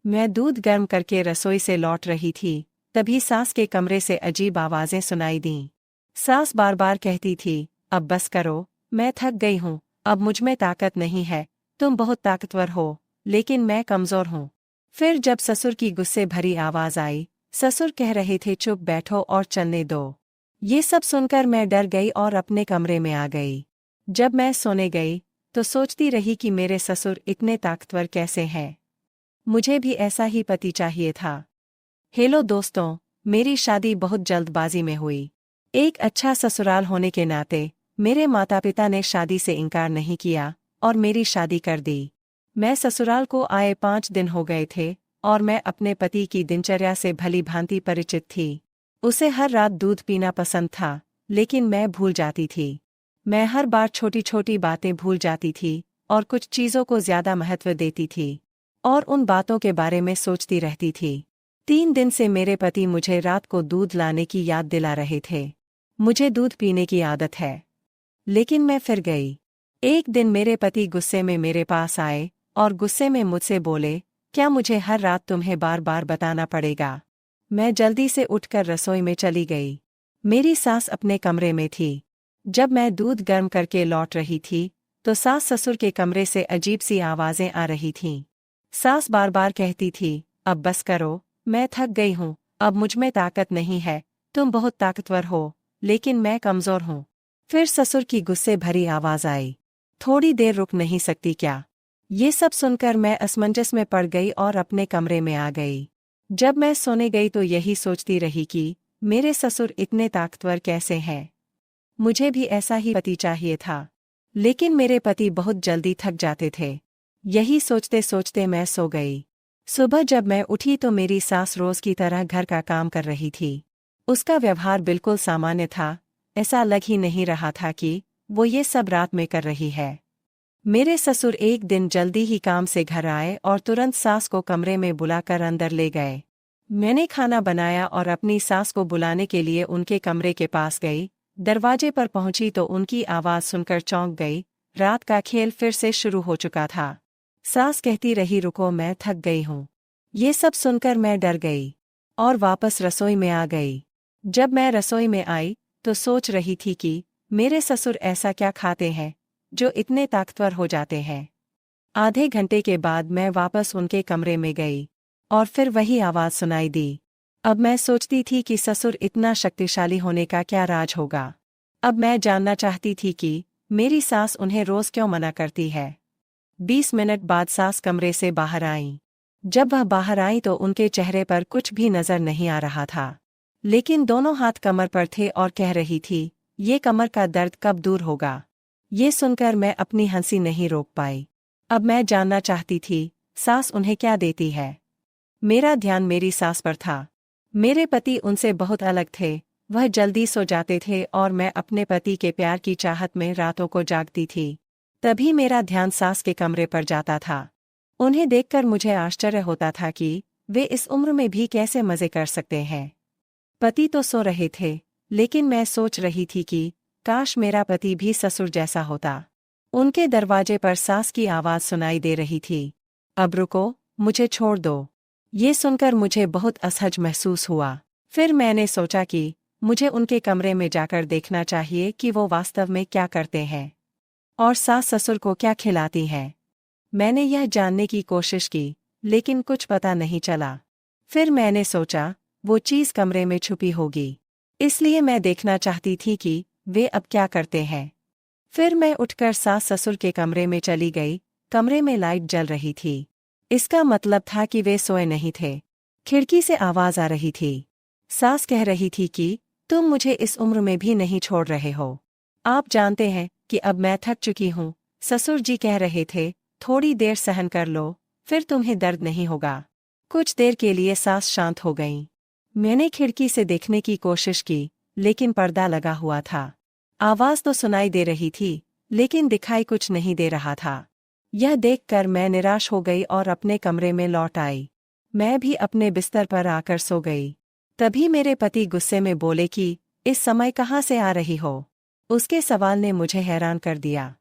मैं दूध गर्म करके रसोई से लौट रही थी, तभी सास के कमरे से अजीब आवाजें सुनाई दीं। सास बार बार कहती थी, अब बस करो, मैं थक गई हूँ, अब मुझमें ताकत नहीं है, तुम बहुत ताकतवर हो, लेकिन मैं कमजोर हूँ। फिर जब ससुर की गुस्से भरी आवाज आई, ससुर कह रहे थे चुप बैठो और चलने दो। ये सब सुनकर मैं डर गई और अपने कमरे में आ गई। जब मैं सोने गई तो सोचती रही कि मेरे ससुर इतने ताकतवर कैसे हैं। मुझे भी ऐसा ही पति चाहिए था। हेलो दोस्तों, मेरी शादी बहुत जल्दबाजी में हुई। एक अच्छा ससुराल होने के नाते मेरे माता पिता ने शादी से इनकार नहीं किया और मेरी शादी कर दी। मैं ससुराल को आए 5 दिन हो गए थे और मैं अपने पति की दिनचर्या से भली भांति परिचित थी। उसे हर रात दूध पीना पसंद था, लेकिन मैं भूल जाती थी। मैं हर बार छोटी छोटी बातें भूल जाती थी और कुछ चीज़ों को ज्यादा महत्व देती थी और उन बातों के बारे में सोचती रहती थी। 3 दिन से मेरे पति मुझे रात को दूध लाने की याद दिला रहे थे। मुझे दूध पीने की आदत है, लेकिन मैं फिर गई। एक दिन मेरे पति गुस्से में मेरे पास आए और गुस्से में मुझसे बोले, क्या मुझे हर रात तुम्हें बार बार बताना पड़ेगा? मैं जल्दी से उठकर रसोई में चली गई। मेरी सास अपने कमरे में थी। जब मैं दूध गर्म करके लौट रही थी तो सास ससुर के कमरे से अजीब सी आवाजें आ रही थीं। सास बार बार कहती थी, अब बस करो, मैं थक गई हूँ, अब मुझमें ताकत नहीं है, तुम बहुत ताकतवर हो, लेकिन मैं कमजोर हूँ। फिर ससुर की गुस्से भरी आवाज आई, थोड़ी देर रुक नहीं सकती क्या? ये सब सुनकर मैं असमंजस में पड़ गई और अपने कमरे में आ गई। जब मैं सोने गई तो यही सोचती रही कि मेरे ससुर इतने ताकतवर कैसे हैं। मुझे भी ऐसा ही पति चाहिए था, लेकिन मेरे पति बहुत जल्दी थक जाते थे। यही सोचते सोचते मैं सो गई। सुबह जब मैं उठी तो मेरी सास रोज की तरह घर का काम कर रही थी। उसका व्यवहार बिल्कुल सामान्य था, ऐसा लग ही नहीं रहा था कि वो ये सब रात में कर रही है। मेरे ससुर एक दिन जल्दी ही काम से घर आए और तुरंत सास को कमरे में बुलाकर अंदर ले गए। मैंने खाना बनाया और अपनी सास को बुलाने के लिए उनके कमरे के पास गई। दरवाजे पर पहुंची तो उनकी आवाज सुनकर चौंक गई। रात का खेल फिर से शुरू हो चुका था। सास कहती रही, रुको, मैं थक गई हूँ। ये सब सुनकर मैं डर गई और वापस रसोई में आ गई। जब मैं रसोई में आई तो सोच रही थी कि मेरे ससुर ऐसा क्या खाते हैं जो इतने ताकतवर हो जाते हैं। आधे घंटे के बाद मैं वापस उनके कमरे में गई और फिर वही आवाज सुनाई दी। अब मैं सोचती थी कि ससुर इतना शक्तिशाली होने का क्या राज होगा। अब मैं जानना चाहती थी कि मेरी सास उन्हें रोज क्यों मना करती है। 20 मिनट बाद सास कमरे से बाहर आईं। जब वह बाहर आई तो उनके चेहरे पर कुछ भी नजर नहीं आ रहा था, लेकिन दोनों हाथ कमर पर थे और कह रही थी, ये कमर का दर्द कब दूर होगा। ये सुनकर मैं अपनी हंसी नहीं रोक पाई। अब मैं जानना चाहती थी, सास उन्हें क्या देती है। मेरा ध्यान मेरी सास पर था। मेरे पति उनसे बहुत अलग थे। वह जल्दी सो जाते थे और मैं अपने पति के प्यार की चाहत में रातों को जागती थी। तभी मेरा ध्यान सास के कमरे पर जाता था। उन्हें देखकर मुझे आश्चर्य होता था कि वे इस उम्र में भी कैसे मजे कर सकते हैं। पति तो सो रहे थे, लेकिन मैं सोच रही थी कि काश मेरा पति भी ससुर जैसा होता। उनके दरवाजे पर सास की आवाज सुनाई दे रही थी, अब रुको, मुझे छोड़ दो। ये सुनकर मुझे बहुत असहज महसूस हुआ। फिर मैंने सोचा कि मुझे उनके कमरे में जाकर देखना चाहिए कि वो वास्तव में क्या करते हैं और सास ससुर को क्या खिलाती हैं। मैंने यह जानने की कोशिश की, लेकिन कुछ पता नहीं चला। फिर मैंने सोचा वो चीज़ कमरे में छुपी होगी, इसलिए मैं देखना चाहती थी कि वे अब क्या करते हैं। फिर मैं उठकर सास ससुर के कमरे में चली गई। कमरे में लाइट जल रही थी। इसका मतलब था कि वे सोए नहीं थे। खिड़की से आवाज आ रही थी। सास कह रही थी कि तुम मुझे इस उम्र में भी नहीं छोड़ रहे हो। आप जानते हैं कि अब मैं थक चुकी हूँ। ससुर जी कह रहे थे, थोड़ी देर सहन कर लो, फिर तुम्हें दर्द नहीं होगा। कुछ देर के लिए सास शांत हो गईं। मैंने खिड़की से देखने की कोशिश की, लेकिन पर्दा लगा हुआ था। आवाज तो सुनाई दे रही थी, लेकिन दिखाई कुछ नहीं दे रहा था। यह देखकर मैं निराश हो गई और अपने कमरे में लौट आई। मैं भी अपने बिस्तर पर आकर सो गई। तभी मेरे पति गुस्से में बोले कि इस समय कहाँ से आ रही हो। उसके सवाल ने मुझे हैरान कर दिया।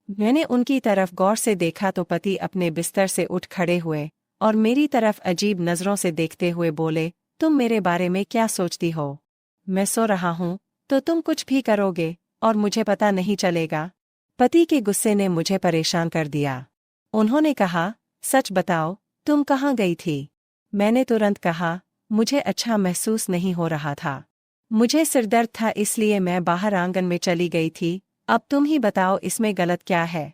मैंने उनकी तरफ गौर से देखा तो पति अपने बिस्तर से उठ खड़े हुए और मेरी तरफ अजीब नजरों से देखते हुए बोले, तुम मेरे बारे में क्या सोचती हो? मैं सो रहा हूँ, तो तुम कुछ भी करोगे और मुझे पता नहीं चलेगा। पति के गुस्से ने मुझे परेशान कर दिया। उन्होंने कहा, सच बताओ, तुम कहाँ गई थी? मैंने तुरंत कहा, मुझे अच्छा महसूस नहीं हो रहा था। मुझे सिरदर्द था इसलिए मैं बाहर आंगन में चली गई थी। अब तुम ही बताओ इसमें गलत क्या है?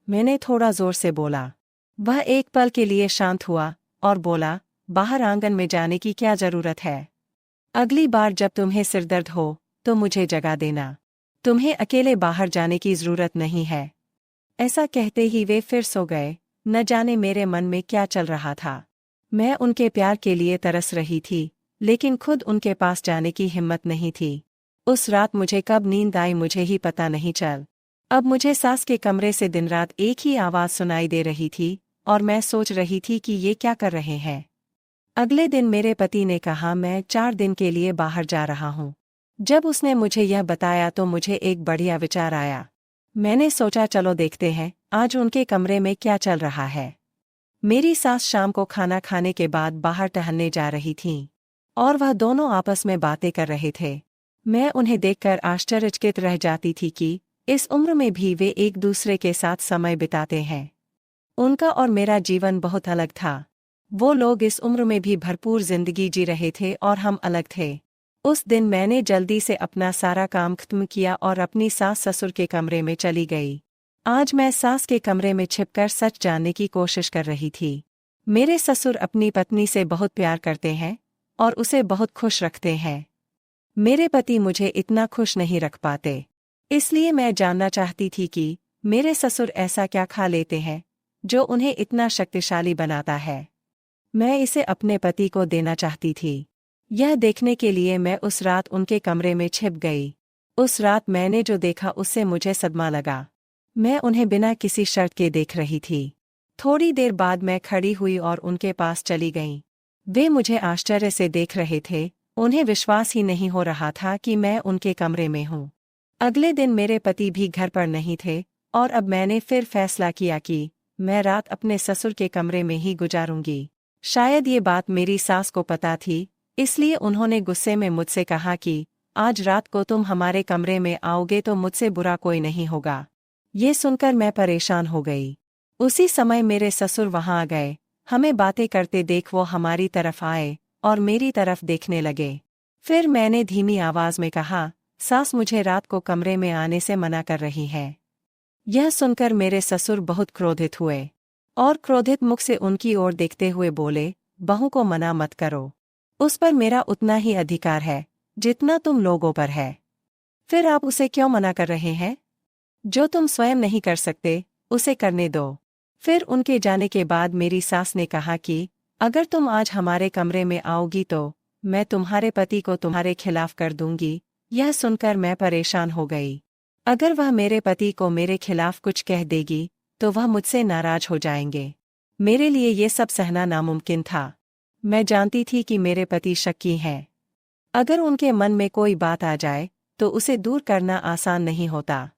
मैंने थोड़ा जोर से बोला। वह एक पल के लिए शांत हुआ और बोला, बाहर आंगन में जाने की क्या जरूरत है? अगली बार जब तुम्हें सिरदर्द हो तो मुझे जगा देना। तुम्हें अकेले बाहर जाने की जरूरत नहीं है। ऐसा कहते ही वे फिर सो गए। न जाने मेरे मन में क्या चल रहा था। मैं उनके प्यार के लिए तरस रही थी, लेकिन खुद उनके पास जाने की हिम्मत नहीं थी। उस रात मुझे कब नींद आई मुझे ही पता नहीं चल। अब मुझे सास के कमरे से दिन रात एक ही आवाज़ सुनाई दे रही थी और मैं सोच रही थी कि ये क्या कर रहे हैं। अगले दिन मेरे पति ने कहा, मैं 4 दिन के लिए बाहर जा रहा हूँ। जब उसने मुझे यह बताया तो मुझे एक बढ़िया विचार आया। मैंने सोचा चलो देखते हैं आज उनके कमरे में क्या चल रहा है। मेरी सास शाम को खाना खाने के बाद बाहर टहलने जा रही थीं और वह दोनों आपस में बातें कर रहे थे। मैं उन्हें देखकर आश्चर्यचकित रह जाती थी कि इस उम्र में भी वे एक दूसरे के साथ समय बिताते हैं। उनका और मेरा जीवन बहुत अलग था। वो लोग इस उम्र में भी भरपूर जिंदगी जी रहे थे और हम अलग थे। उस दिन मैंने जल्दी से अपना सारा काम खत्म किया और अपनी सास ससुर के कमरे में चली गई। आज मैं सास के कमरे में छिपकर सच जानने की कोशिश कर रही थी। मेरे ससुर अपनी पत्नी से बहुत प्यार करते हैं और उसे बहुत खुश रखते हैं। मेरे पति मुझे इतना खुश नहीं रख पाते। इसलिए मैं जानना चाहती थी कि मेरे ससुर ऐसा क्या खा लेते हैं जो उन्हें इतना शक्तिशाली बनाता है। मैं इसे अपने पति को देना चाहती थी। यह देखने के लिए मैं उस रात उनके कमरे में छिप गई। उस रात मैंने जो देखा उससे मुझे सदमा लगा। मैं उन्हें बिना किसी शर्त के देख रही थी। थोड़ी देर बाद मैं खड़ी हुई और उनके पास चली गई। वे मुझे आश्चर्य से देख रहे थे। उन्हें विश्वास ही नहीं हो रहा था कि मैं उनके कमरे में हूँ। अगले दिन मेरे पति भी घर पर नहीं थे और अब मैंने फिर फैसला किया कि मैं रात अपने ससुर के कमरे में ही गुजारूंगी। शायद ये बात मेरी सास को पता थी, इसलिए उन्होंने गुस्से में मुझसे कहा कि आज रात को तुम हमारे कमरे में आओगे तो मुझसे बुरा कोई नहीं होगा। ये सुनकर मैं परेशान हो गई। उसी समय मेरे ससुर वहां आ गए। हमें बातें करते देख वो हमारी तरफ आए और मेरी तरफ देखने लगे। फिर मैंने धीमी आवाज में कहा, सास मुझे रात को कमरे में आने से मना कर रही है। यह सुनकर मेरे ससुर बहुत क्रोधित हुए और क्रोधित मुख से उनकी ओर देखते हुए बोले, बहू को मना मत करो। उस पर मेरा उतना ही अधिकार है जितना तुम लोगों पर है। फिर आप उसे क्यों मना कर रहे हैं? जो तुम स्वयं नहीं कर सकते उसे करने दो। फिर उनके जाने के बाद मेरी सास ने कहा कि अगर तुम आज हमारे कमरे में आओगी तो मैं तुम्हारे पति को तुम्हारे खिलाफ कर दूंगी। यह सुनकर मैं परेशान हो गई। अगर वह मेरे पति को मेरे खिलाफ कुछ कह देगी तो वह मुझसे नाराज हो जाएंगे। मेरे लिए ये सब सहना नामुमकिन था। मैं जानती थी कि मेरे पति शक्की हैं। अगर उनके मन में कोई बात आ जाए तो उसे दूर करना आसान नहीं होता।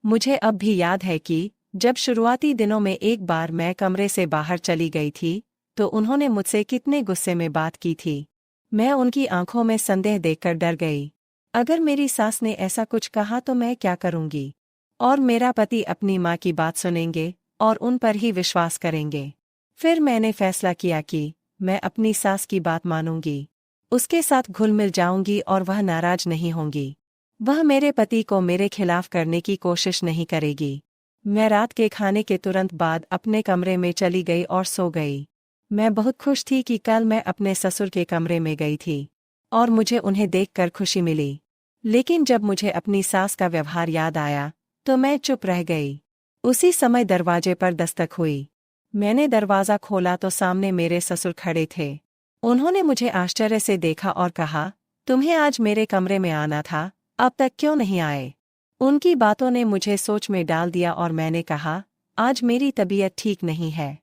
मुझे अब भी याद है कि जब शुरुआती दिनों में एक बार मैं कमरे से बाहर चली गई थी तो उन्होंने मुझसे कितने गुस्से में बात की थी। मैं उनकी आंखों में संदेह देखकर डर गई। अगर मेरी सास ने ऐसा कुछ कहा तो मैं क्या करूंगी? और मेरा पति अपनी माँ की बात सुनेंगे और उन पर ही विश्वास करेंगे। फिर मैंने फैसला किया कि मैं अपनी सास की बात मानूंगी, उसके साथ घुल मिल जाऊंगी और वह नाराज नहीं होंगी। वह मेरे पति को मेरे खिलाफ करने की कोशिश नहीं करेगी। मैं रात के खाने के तुरंत बाद अपने कमरे में चली गई और सो गई। मैं बहुत खुश थी कि कल मैं अपने ससुर के कमरे में गई थी और मुझे उन्हें देखकर खुशी मिली। लेकिन जब मुझे अपनी सास का व्यवहार याद आया तो मैं चुप रह गई। उसी समय दरवाजे पर दस्तक हुई। मैंने दरवाज़ा खोला तो सामने मेरे ससुर खड़े थे। उन्होंने मुझे आश्चर्य से देखा और कहा, तुम्हें आज मेरे कमरे में आना था, अब तक क्यों नहीं आए? उनकी बातों ने मुझे सोच में डाल दिया और मैंने कहा, आज मेरी तबीयत ठीक नहीं है।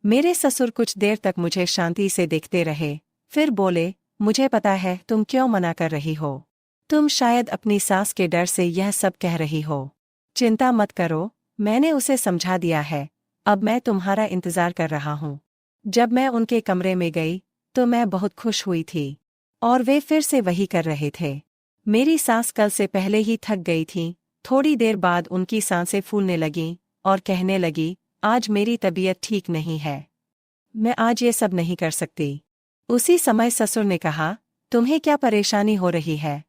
मेरे ससुर कुछ देर तक मुझे शांति से देखते रहे, फिर बोले, मुझे पता है तुम क्यों मना कर रही हो। तुम शायद अपनी सास के डर से यह सब कह रही हो। चिंता मत करो, मैंने उसे समझा दिया है। अब मैं तुम्हारा इंतजार कर रहा हूँ। जब मैं उनके कमरे में गई तो मैं बहुत खुश हुई थी और वे फिर से वही कर रहे थे। मेरी सास कल से पहले ही थक गई थी। थोड़ी देर बाद उनकी सांसें फूलने लगीं और कहने लगी, आज मेरी तबीयत ठीक नहीं है, मैं आज ये सब नहीं कर सकती। उसी समय ससुर ने कहा, तुम्हें क्या परेशानी हो रही है?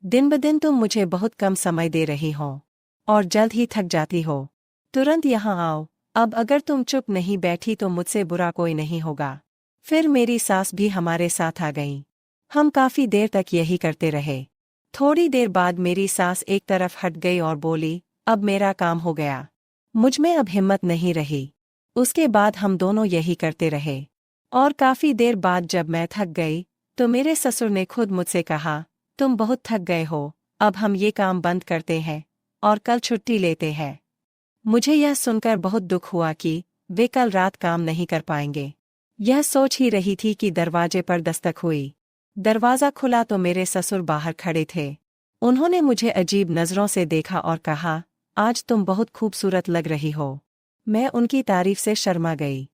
दिन ब दिन तुम मुझे बहुत कम समय दे रही हो और जल्द ही थक जाती हो। तुरंत यहाँ आओ, अब अगर तुम चुप नहीं बैठी तो मुझसे बुरा कोई नहीं होगा। फिर मेरी सास भी हमारे साथ आ गईं। हम काफी देर तक यही करते रहे। थोड़ी देर बाद मेरी सास एक तरफ हट गई और बोली, अब मेरा काम हो गया, मुझमें अब हिम्मत नहीं रही। उसके बाद हम दोनों यही करते रहे और काफी देर बाद जब मैं थक गई तो मेरे ससुर ने खुद मुझसे कहा, तुम बहुत थक गए हो, अब हम ये काम बंद करते हैं और कल छुट्टी लेते हैं। मुझे यह सुनकर बहुत दुख हुआ कि वे कल रात काम नहीं कर पाएंगे। यह सोच ही रही थी कि दरवाजे पर दस्तक हुई। दरवाज़ा खुला तो मेरे ससुर बाहर खड़े थे। उन्होंने मुझे अजीब नज़रों से देखा और कहा, आज तुम बहुत खूबसूरत लग रही हो। मैं उनकी तारीफ से शर्मा गई।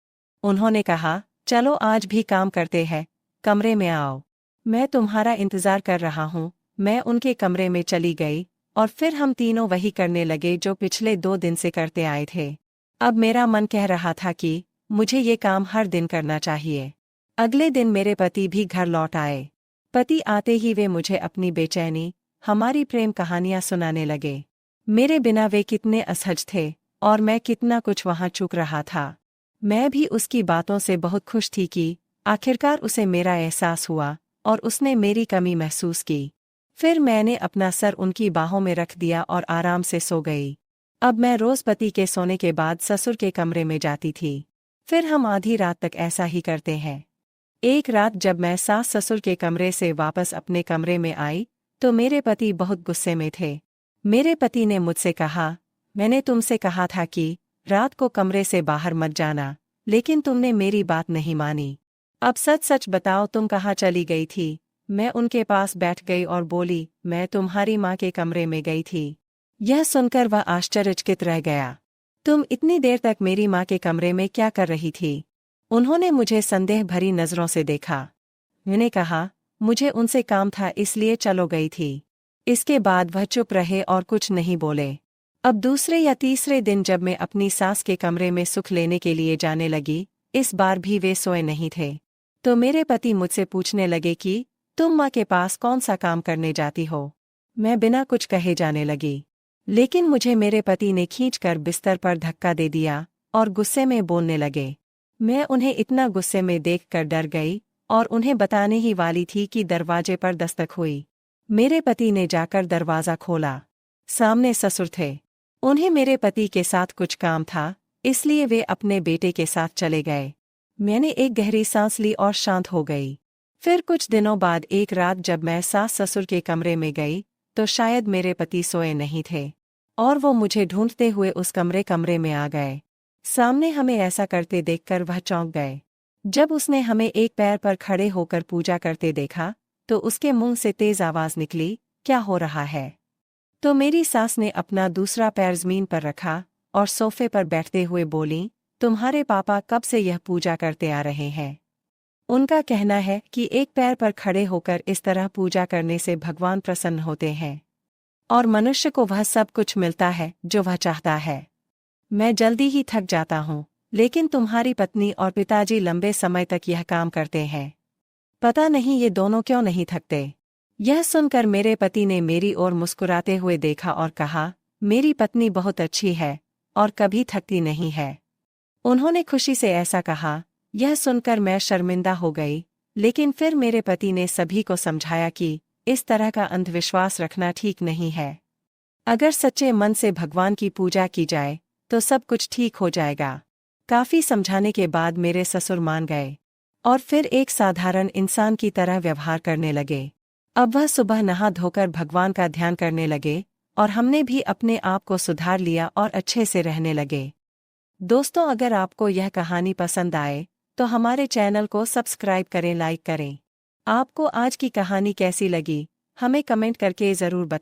उन्होंने कहा, चलो आज भी काम करते हैं, कमरे में आओ, मैं तुम्हारा इंतज़ार कर रहा हूँ। मैं उनके कमरे में चली गई और फिर हम तीनों वही करने लगे जो पिछले 2 दिन से करते आए थे। अब मेरा मन कह रहा था कि मुझे ये काम हर दिन करना चाहिए। अगले दिन मेरे पति भी घर लौट आए। पति आते ही वे मुझे अपनी बेचैनी, हमारी प्रेम कहानियां सुनाने लगे। मेरे बिना वे कितने असहज थे और मैं कितना कुछ वहां चूक रहा था। मैं भी उसकी बातों से बहुत खुश थी कि आखिरकार उसे मेरा एहसास हुआ और उसने मेरी कमी महसूस की। फिर मैंने अपना सर उनकी बाहों में रख दिया और आराम से सो गई। अब मैं रोज पति के सोने के बाद ससुर के कमरे में जाती थी। फिर हम आधी रात तक ऐसा ही करते हैं। एक रात जब मैं सास ससुर के कमरे से वापस अपने कमरे में आई तो मेरे पति बहुत गुस्से में थे। मेरे पति ने मुझसे कहा, मैंने तुमसे कहा था कि रात को कमरे से बाहर मत जाना, लेकिन तुमने मेरी बात नहीं मानी। अब सच सच बताओ, तुम कहाँ चली गई थी? मैं उनके पास बैठ गई और बोली, मैं तुम्हारी माँ के कमरे में गई थी। यह सुनकर वह आश्चर्यचकित रह गया। तुम इतनी देर तक मेरी माँ के कमरे में क्या कर रही थी? उन्होंने मुझे संदेह भरी नजरों से देखा। मैंने कहा, मुझे उनसे काम था इसलिए चलो गई थी। इसके बाद वह चुप रहे और कुछ नहीं बोले। अब दूसरे या तीसरे दिन जब मैं अपनी सास के कमरे में सुख लेने के लिए जाने लगी, इस बार भी वे सोए नहीं थे। तो मेरे पति मुझसे पूछने लगे कि तुम माँ के पास कौन सा काम करने जाती हो? मैं बिना कुछ कहे जाने लगी, लेकिन मुझे मेरे पति ने खींचकर बिस्तर पर धक्का दे दिया और गुस्से में बोलने लगे। मैं उन्हें इतना गुस्से में देखकर डर गई और उन्हें बताने ही वाली थी कि दरवाजे पर दस्तक हुई। मेरे पति ने जाकर दरवाज़ा खोला। सामने ससुर थे। उन्हें मेरे पति के साथ कुछ काम था, इसलिए वे अपने बेटे के साथ चले गए। मैंने एक गहरी सांस ली और शांत हो गई। फिर कुछ दिनों बाद एक रात जब मैं सास ससुर के कमरे में गई तो शायद मेरे पति सोए नहीं थे और वो मुझे ढूंढते हुए उस कमरे में आ गए। सामने हमें ऐसा करते देखकर वह चौंक गए। जब उसने हमें एक पैर पर खड़े होकर पूजा करते देखा तो उसके मुंह से तेज आवाज निकली, क्या हो रहा है? तो मेरी सास ने अपना दूसरा पैर जमीन पर रखा और सोफे पर बैठते हुए बोली, तुम्हारे पापा कब से यह पूजा करते आ रहे हैं। उनका कहना है कि एक पैर पर खड़े होकर इस तरह पूजा करने से भगवान प्रसन्न होते हैं और मनुष्य को वह सब कुछ मिलता है जो वह चाहता है। मैं जल्दी ही थक जाता हूँ, लेकिन तुम्हारी पत्नी और पिताजी लंबे समय तक यह काम करते हैं। पता नहीं ये दोनों क्यों नहीं थकते। यह सुनकर मेरे पति ने मेरी ओर मुस्कुराते हुए देखा और कहा, मेरी पत्नी बहुत अच्छी है और कभी थकती नहीं है। उन्होंने खुशी से ऐसा कहा। यह सुनकर मैं शर्मिंदा हो गई, लेकिन फिर मेरे पति ने सभी को समझाया कि इस तरह का अंधविश्वास रखना ठीक नहीं है। अगर सच्चे मन से भगवान की पूजा की जाए तो सब कुछ ठीक हो जाएगा। काफी समझाने के बाद मेरे ससुर मान गए और फिर एक साधारण इंसान की तरह व्यवहार करने लगे। अब वह सुबह नहा धोकर भगवान का ध्यान करने लगे और हमने भी अपने आप को सुधार लिया और अच्छे से रहने लगे। दोस्तों, अगर आपको यह कहानी पसंद आए तो हमारे चैनल को सब्सक्राइब करें, लाइक करें। आपको आज की कहानी कैसी लगी हमें कमेंट करके ज़रूर बताएं।